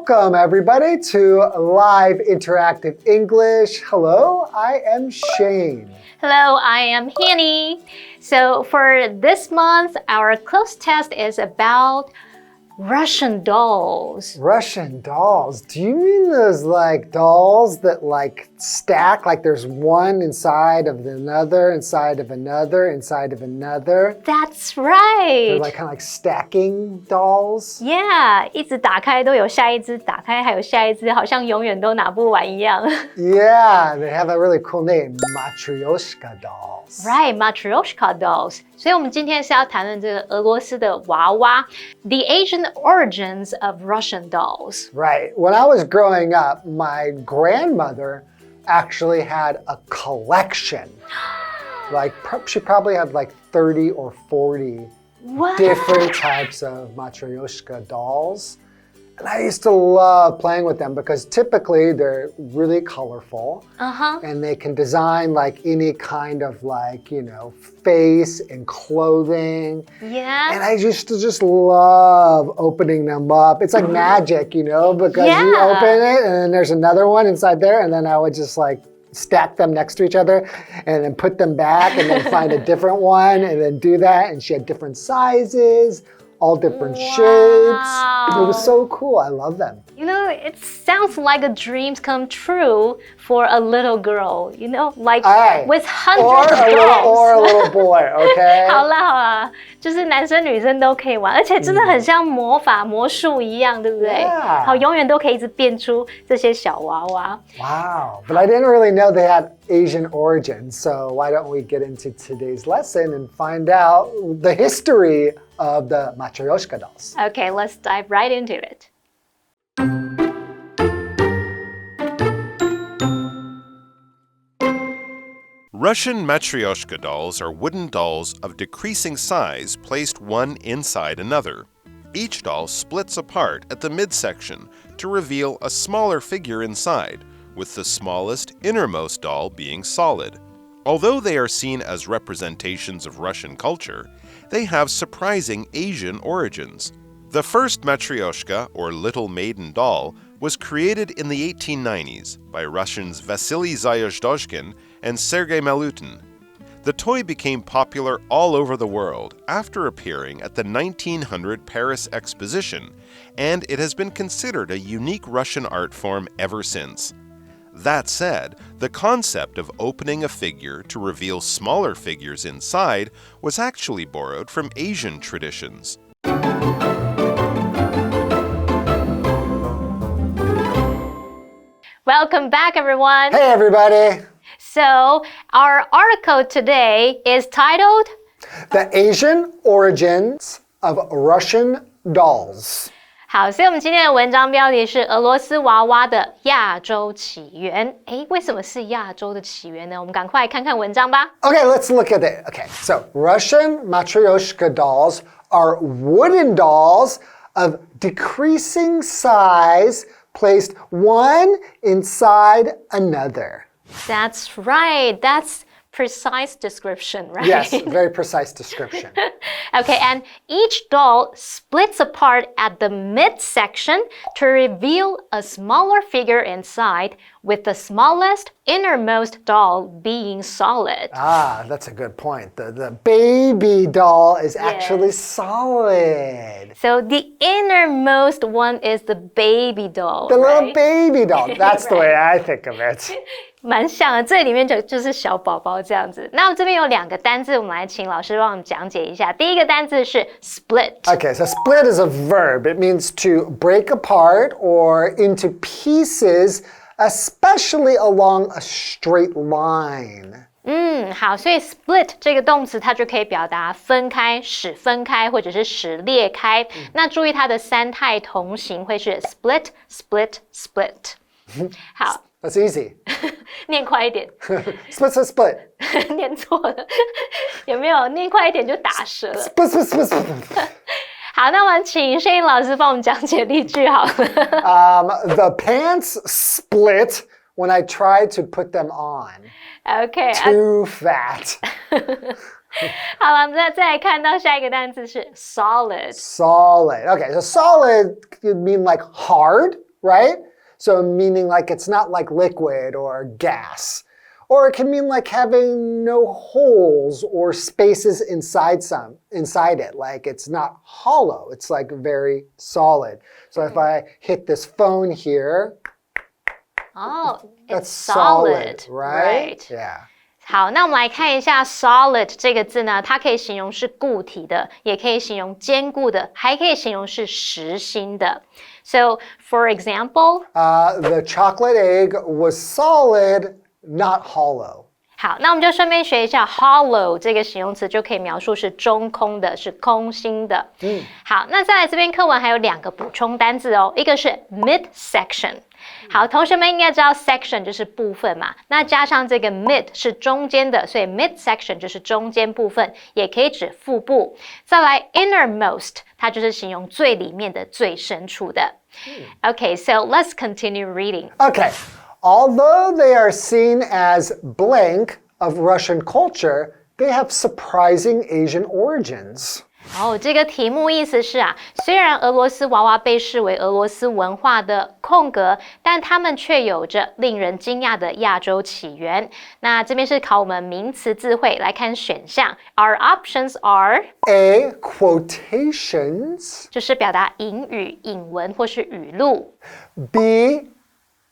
Welcome, everybody, to Live Interactive English. Hello, I am Shane. Hello, I am Hanny. So for this month, our close test is about Russian dolls. Russian dolls? Do you mean those like dolls that like stack? Like there's one inside of another, inside of another, inside of another? That's right. They're like kind of like stacking dolls? Yeah, 一直打开都有下一只，打开还有下一只，好像永远都拿不完一样。Yeah, they have a really cool name, Matryoshka dolls. Right, Matryoshka dolls. 所以我们今天是要谈论这个俄罗斯的娃娃 The Asian origins of Russian dolls. Right. When I was growing up, my grandmother actually had a collection. Like she probably had like 30 or 40 different types of Matryoshka dolls. And I used to love playing with them because typically they're really colorful. And they can design like any kind of like, you know, face and clothing. Yeah. And I used to just love opening them up. It's like magic, you know, because you open it and then there's another one inside there. And then I would just like stack them next to each other and then put them back and then find a different one and then do that. And she had different sizes. All different shapes. It was so cool. I love them. You know, it sounds like a dream come true for a little girl, you know, like with hundreds of dolls. Or a little boy, okay? 好啦好啦，就是男生女生都可以玩，而且真的很像魔法魔术一样，对不对？好，永远都可以一直变出这些小娃娃。Wow, but I didn't really know they had Asian origins, so why don't we get into today's lesson and find out the history of the Matryoshka dolls. Okay, let's dive right into it. Russian Matryoshka dolls are wooden dolls of decreasing size placed one inside another. Each doll splits apart at the midsection to reveal a smaller figure inside, with the smallest innermost doll being solid. Although they are seen as representations of Russian culture, they have surprising Asian origins. The first Matryoshka, or Little Maiden doll, was created in the 1890s by Russians Vasily Zayazhdoshkin and Sergei Malutin. The toy became popular all over the world after appearing at the 1900 Paris Exposition, and it has been considered a unique Russian art form ever since. That said, the concept of opening a figure to reveal smaller figures inside was actually borrowed from Asian traditions. Welcome back, everyone. Hey, everybody. So, our article today is titled The Asian Origins of Russian Dolls. 好，所以我们今天的文章标题是俄罗斯娃娃的亚洲起源。诶，为什么是亚洲的起源呢？我们赶快看看文章吧。Okay, let's look at it. Okay, so Russian Matryoshka dolls are wooden dolls of decreasing size placed one inside another. That's right. That's precise description, right? Yes, very precise description. Okay, and each doll splits apart at the midsection to reveal a smaller figure inside, with the smallest innermost doll being solid. Ah, that's a good point. The baby doll is actually solid. So the innermost one is the baby doll, The right? little baby doll. That's the way I think of it. 蛮像的，这里面就是小宝宝这样子。那我这边有两个单字，我们来请老师帮我们讲解一下。第一个单字是 split. Okay, so split is a verb. It means to break apart or into pieces, especially along a straight line. 好，所以 split 这个动词它就可以表达分开、使分开或者是使裂开。那注意它的三态同形会是 split, split, split. 好。That's easy. 念快一点。Split, split, split. 念错了，有没有？念快一点就打折了。Split, split, split, split. 好，那我们請Shane老師幫我們講解例句好了。The pants split when I tried to put them on. Okay. Too fat. 好了，我们再来看到下一个单词是 solid. Solid. Okay, so solid could mean like hard, right? So meaning like it's not like liquid or gas. Or it can mean like having no holes or spaces inside it. Like it's not hollow. It's like very solid. So if I hit this phone here, it's solid, right? Right. Yeah. 好，那我们来看一下 solid 这个字呢，它可以形容是固体的，也可以形容坚固的，还可以形容是实心的。So, for example, the chocolate egg was solid, not hollow. 好，那我们就顺便学一下 hollow 这个形容词，就可以描述是中空的，是空心的。好，那再来这边课文还有2个补充单字哦，一个是 midsection。好，同学们应该知道 section 就是部分嘛，那加上这个 mid 是中间的，所以 midsection 就是中间部分，也可以指腹部。再来 innermost， 它就是形容最里面的、最深处的。Okay, so let's continue reading. Okay. Although they are seen as blank of Russian culture, they have surprising Asian origins. 这个题目意思是虽然俄罗斯娃娃被视为俄罗斯文化的空格，但它们却有着令人惊讶的亚洲起源。那这边是考我们名词字汇，来看选项。Our options are A. Quotations. 就是表达引语、引文或是语录。B.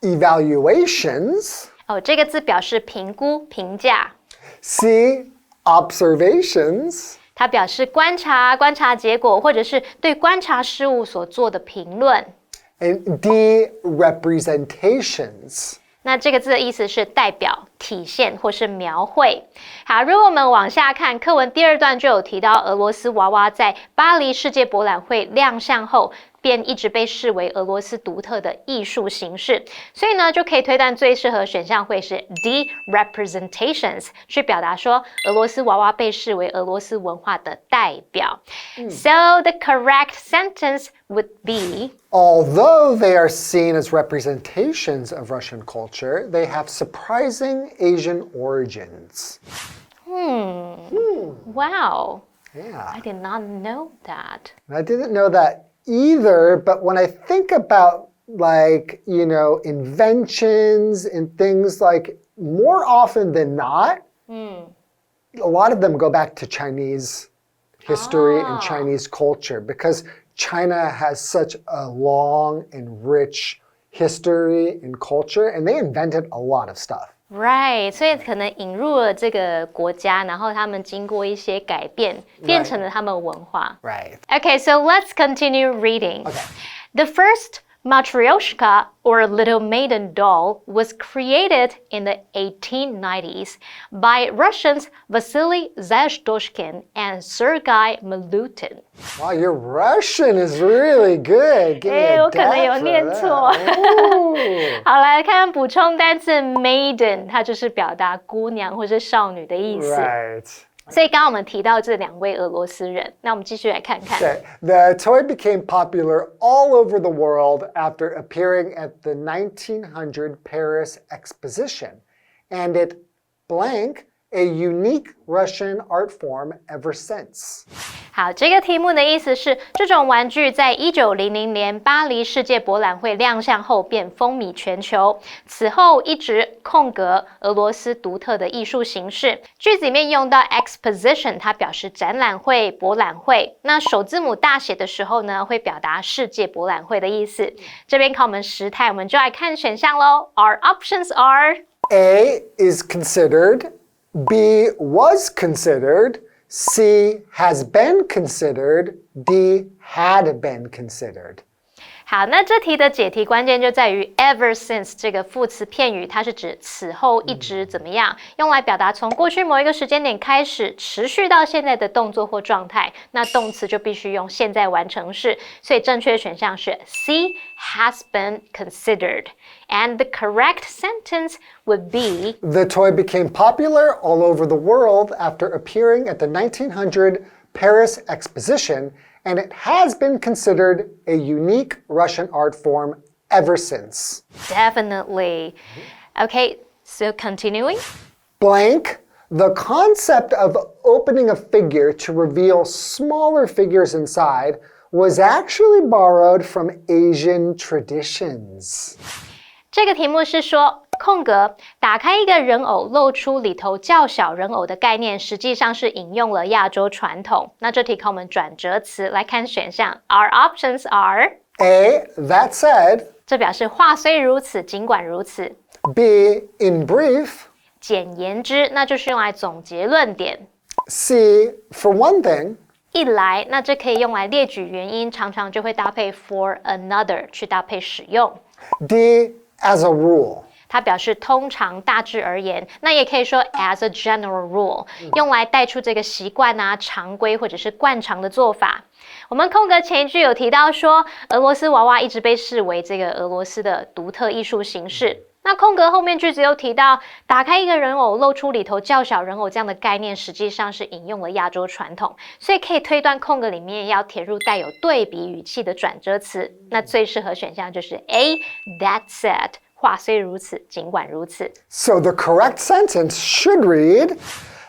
Evaluations. 这个字表示评估、评价。C. Observations. 它表示观察、观察结果，或者是对观察事物所做的评论。And D. Representations. 那这个字的意思是代表、体现或是描绘。好，如果我们往下看，课文第2段就有提到俄罗斯娃娃在巴黎世界博览会亮相后，便一直被视为俄罗斯独特的艺术形式，所以呢，就可以推断最适合选项会是 D representations， 去表达说俄罗斯娃娃被视为俄罗斯文化的代表。So the correct sentence would be Although they are seen as representations of Russian culture, they have surprising Asian origins. Wow. Yeah. I did not know that. I didn't know that either, but when I think about like, inventions and things like more often than not, a lot of them go back to Chinese history and Chinese culture because China has such a long and rich history and culture, and they invented a lot of stuff. Right, 所以可能引入了这个国家，然后他们经过一些改变，变成了他们文化。Right. Okay, so let's continue reading. Okay. The first Matryoshka, or Little Maiden doll, was created in the 1890s by Russians Vasily Zhezhdoshkin and Sergei Milutin. Wow, your Russian is really good. Give me a 我可能有 dab for 念 that. 错。 Ooh. 好，来看看补充单字 maiden， 它就是表达姑娘或是少女的意思。Right. 所以刚刚我们提到这2位俄罗斯人，那我们继续来看看。Okay. The toy became popular all over the world after appearing at the 1900 Paris Exposition, and it blank a unique Russian art form ever since. 好，这个题目的意思是，这种玩具在1900年巴黎世界博览会亮相后便风靡全球，此后一直空格俄罗斯独特的艺术形式。句子里面用到 exposition， 它表示展览会、博览会。那首字母大写的时候呢，会表达世界博览会的意思。这边考我们时态，我们就来看选项咯。Our options are A is considered, B was considered, C has been considered, D had been considered. 好，那这题的解题关键就在于 ever since 这个副词片语，它是指此后一直怎么样，用来表达从过去某一个时间点开始，持续到现在的动作或状态。那动词就必须用现在完成式，所以正确选项是 C has been considered. And the correct sentence would be The toy became popular all over the world after appearing at the 1900 Paris Exposition, and it has been considered a unique Russian art form ever since. definitely. Okay, so continuing. Blank, the concept of opening a figure to reveal smaller figures inside was actually borrowed from Asian traditions. 这个题目是说，空格打开一个人偶，露出里头较小人偶的概念，实际上是引用了亚洲传统。那这题考我们转折词，来看选项。Our options are A. That said. 这表示话虽如此，尽管如此。B. In brief. 简言之，那就是用来总结论点。C. For one thing. 一来，那这可以用来列举原因，常常就会搭配 for another 去搭配使用。D. As a rule. 它表示通常、大致而言，那也可以说 as a general rule， 用来带出这个习惯啊、常规或者是惯常的做法。我们空格前一句有提到说，俄罗斯娃娃一直被视为这个俄罗斯的独特艺术形式。那空格后面句子又提到，打开一个人偶，露出里头较小人偶这样的概念，实际上是引用了亚洲传统，所以可以推断空格里面要填入带有对比语气的转折词。那最适合选项就是 A. That said。话虽如此，尽管如此。So the correct sentence should read,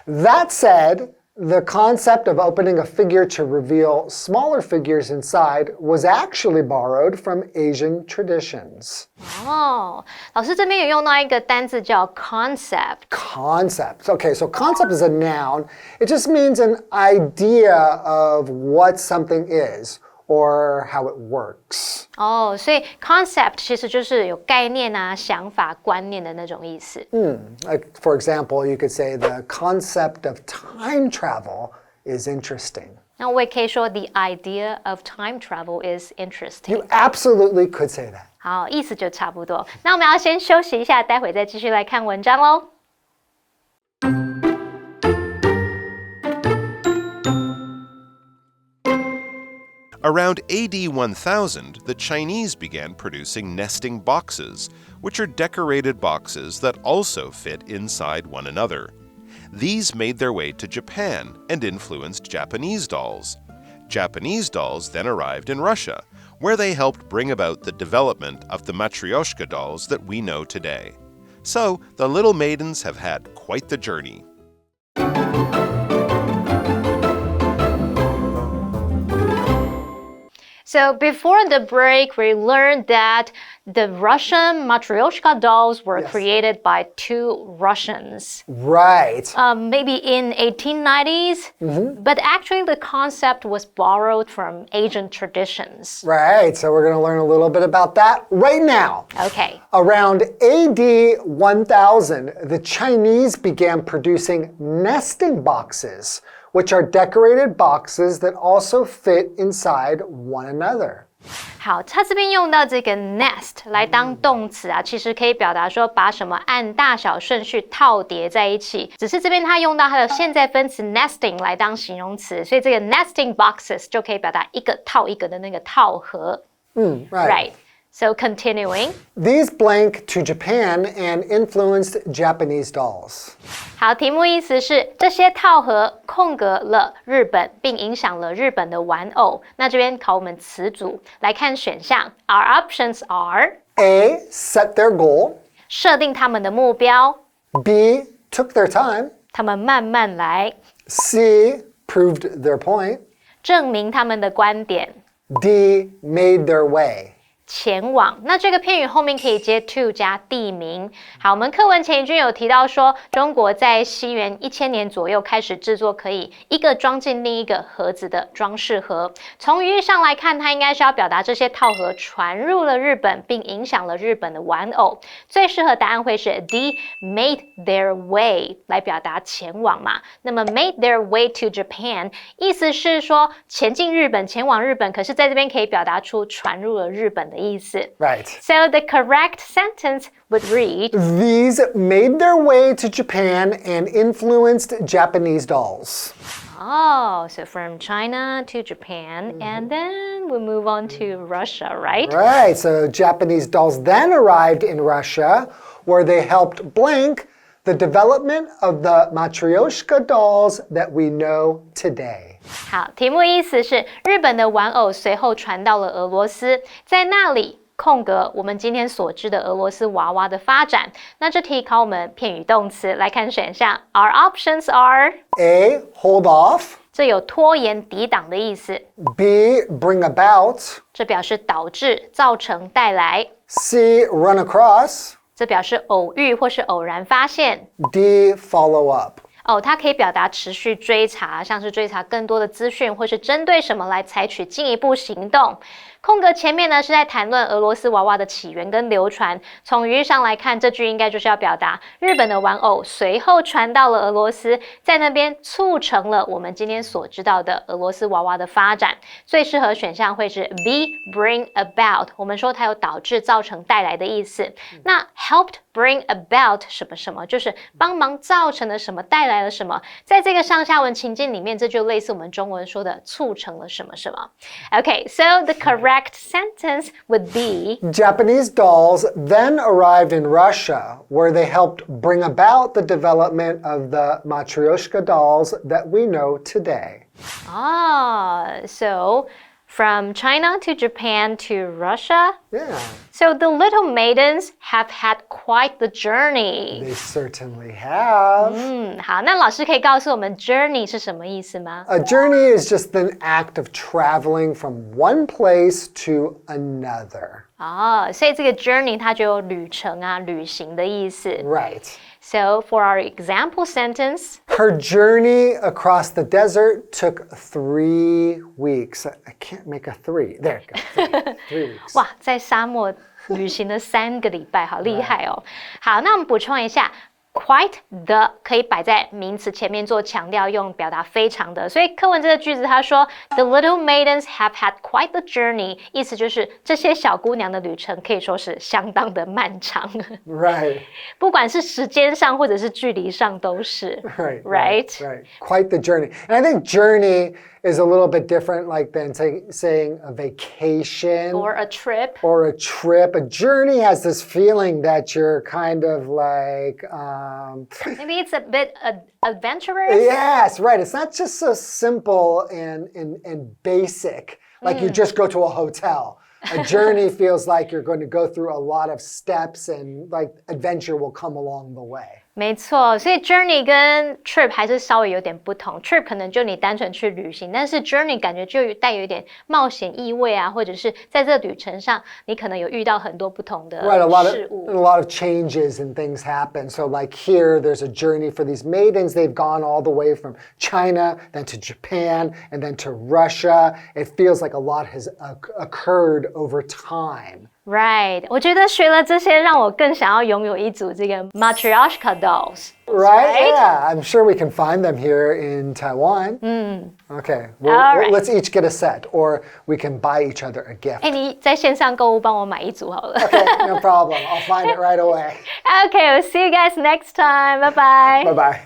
that said, the concept of opening a figure to reveal smaller figures inside was actually borrowed from Asian traditions. 哦，老师这边有用到一个单字叫 concept. Concept. Okay, so concept is a noun. It just means an idea of what something is. Or how it works. 哦，所以 concept 其实就是有概念啊、想法、观念的那种意思。Like for example, you could say the concept of time travel is interesting. 那我也可以说 the idea of time travel is interesting. You absolutely could say that. 好，意思就差不多。那我们要先休息一下，待会再继续来看文章喽。Around AD 1000, the Chinese began producing nesting boxes, which are decorated boxes that also fit inside one another. These made their way to Japan and influenced Japanese dolls. Japanese dolls then arrived in Russia, where they helped bring about the development of the matryoshka dolls that we know today. So, the little maidens have had quite the journey. So before the break, we learned that the Russian matryoshka dolls were created by two Russians. Right. Maybe in 1890s, but actually the concept was borrowed from Asian traditions. Right, so we're going to learn a little bit about that right now. Okay. Around AD 1000, the Chinese began producing nesting boxes, which are decorated boxes that also fit inside one another. 好，它这边用到这个 nest 来当动词啊，其实可以表达说把什么按大小顺序套叠在一起。只是这边它用到它的现在分词 nesting 来当形容词，所以这个 nesting boxes 就可以表达一个套一个的那个套盒。Right. So continuing. These blank to Japan and influenced Japanese dolls. 好，题目意思是这些套盒空格了日本，并影响了日本的玩偶。那这边考我们词组，来看选项。Our options are A. Set their goal. 设定他们的目标 B. Took their time. 他们慢慢来 C. Proved their point. 证明他们的观点 D. Made their way. 前往，那这个片语后面可以接 to 加地名。好，我们课文前一句有提到说，中国在西元1000年左右开始制作可以一个装进另一个盒子的装饰盒。从语义上来看，它应该是要表达这些套盒传入了日本，并影响了日本的玩偶。最适合答案会是 D made their way 来表达前往嘛。那么 made their way to Japan 意思是说前进日本，前往日本，可是在这边可以表达出传入了日本的意思。Right. So the correct sentence would read, These made their way to Japan and influenced Japanese dolls. oh, so from China to Japan, and then we move on to Russia, right? Right, so Japanese dolls then arrived in Russia, where they helped blank the development of the matryoshka dolls that we know today. 好，题目意思是日本的玩偶随后传到了俄罗斯，在那里空格我们今天所知的俄罗斯娃娃的发展。那这题考我们片语动词，来看选项。Our options are A. Hold off. 这有拖延、抵挡的意思。B, bring about. 这表示导致、造成、带来。C, run across. 这表示偶遇或是偶然发现。D, follow up. 它可以表达持续追查，像是追查更多的资讯，或是针对什么来采取进一步行动。空格前面呢是在谈论俄罗斯娃娃的起源跟流传。从语义上来看，这句应该就是要表达日本的玩偶随后传到了俄罗斯，在那边促成了我们今天所知道的俄罗斯娃娃的发展。最适合选项会是 B, bring about。我们说它有导致、造成、带来的意思。那 helped bring about 什么什么，就是帮忙造成了什么，带来了什么。在这个上下文情境里面，这就类似我们中文说的促成了什么什么。Okay, so the correct sentence would be Japanese dolls then arrived in Russia, where they helped bring about the development of the Matryoshka dolls that we know today. So from China to Japan to Russia? Yeah. So the little maidens have had quite the journey. They certainly have. 好，那老师可以告诉我们 journey 是什么意思吗？ A journey is just an act of traveling from one place to another. 所以这个 journey 它就有旅程啊、旅行的意思。Right. So for our example sentence, Her journey across the desert took 3 weeks. I can't make a 3. There you go. 3 weeks. 哇，在沙漠旅行了3个礼拜，好厉害哦。好，那我们补充一下。Quite the 可以摆在名词前面做强调，用表达非常的。所以课文这个句子他说 The little maidens have had quite the journey， 意思就是这些小姑娘的旅程可以说是相当的漫长。Right. 不管是时间上或者是距离上都是。Right. Quite the journey. And I think journey is a little bit different like than saying a vacation. Or a trip. Or a trip. A journey has this feeling that you're kind of like... Maybe it's a bit adventurous? Yes, right. It's not just so simple and basic, like you just go to a hotel. A journey feels like you're going to go through a lot of steps and like adventure will come along the way. 没错，所以 journey 跟 trip 还是稍微有点不同。trip 可能就你单纯去旅行，但是 journey 感觉就带有一点冒险意味啊，或者是在这旅程上，你可能有遇到很多不同的事物。A lot of changes and things happen. So like here, there's a journey for these maidens. They've gone all the way from China, then to Japan, and then to Russia. It feels like a lot has occurred over time. Right. 我觉得学了这些，让我更想要拥有一组这个 Matryoshka dolls. Right? Yeah, I'm sure we can find them here in Taiwan. Okay, let's each get a set, or we can buy each other a gift. 你在线上购物帮我买一组好了。Okay, no problem. I'll find it right away. Okay, we'll see you guys next time. Bye-bye. Bye-bye.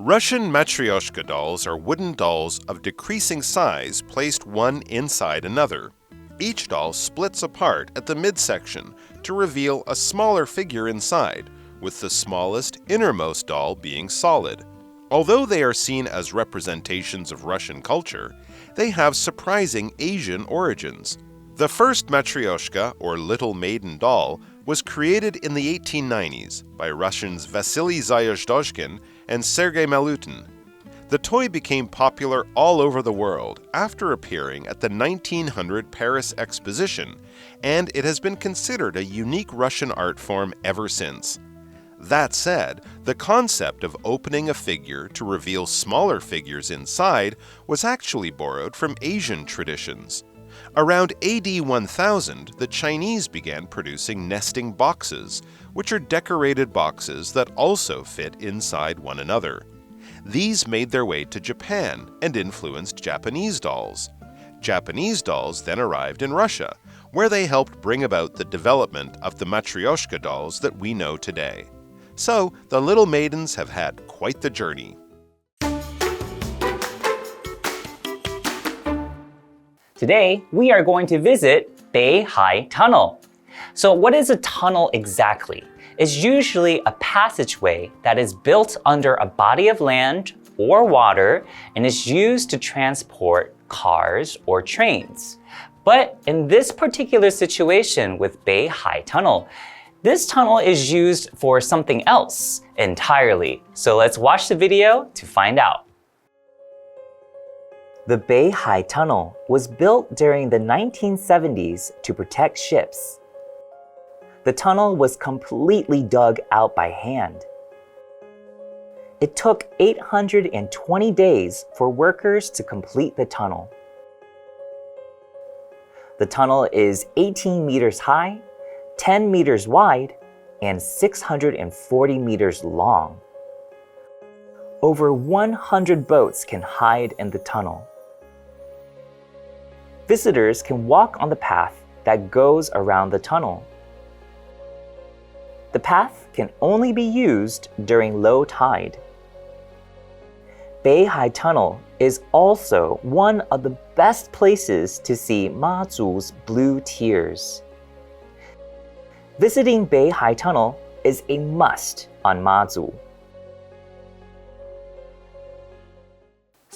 Russian Matryoshka dolls are wooden dolls of decreasing size placed one inside another. Each doll splits apart at the midsection to reveal a smaller figure inside, with the smallest, innermost doll being solid. Although they are seen as representations of Russian culture, they have surprising Asian origins. The first Matryoshka, or Little Maiden doll, was created in the 1890s by Russians Vasily Zayazhdozhkin and Sergei Malutin. The toy became popular all over the world after appearing at the 1900 Paris Exposition, and it has been considered a unique Russian art form ever since. That said, the concept of opening a figure to reveal smaller figures inside was actually borrowed from Asian traditions. Around AD 1000, the Chinese began producing nesting boxes, which are decorated boxes that also fit inside one another. These made their way to Japan and influenced Japanese dolls. Japanese dolls then arrived in Russia, where they helped bring about the development of the Matryoshka dolls that we know today. So, the little maidens have had quite the journey. Today, we are going to visit Beihai Tunnel. So what is a tunnel exactly? It's usually a passageway that is built under a body of land or water and is used to transport cars or trains. But in this particular situation with Beihai Tunnel, This tunnel is used for something else entirely. So let's watch the video to find out. The Beihai Tunnel was built during the 1970s to protect ships. The tunnel was completely dug out by hand. It took 820 days for workers to complete the tunnel. The tunnel is 18 meters high, 10 meters wide, and 640 meters long. Over 100 boats can hide in the tunnel. Visitors can walk on the path that goes around the tunnel. The path can only be used during low tide. Beihai Tunnel is also one of the best places to see Mazu's blue tears. Visiting Beihai Tunnel is a must on Mazu.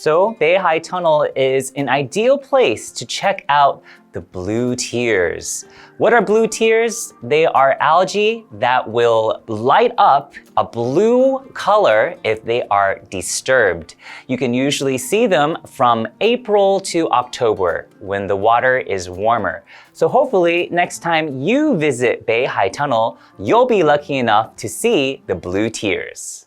So, Beihai Tunnel is an ideal place to check out the blue tears. What are blue tears? They are algae that will light up a blue color if they are disturbed. You can usually see them from April to October when the water is warmer. So hopefully next time you visit Beihai Tunnel, you'll be lucky enough to see the blue tears.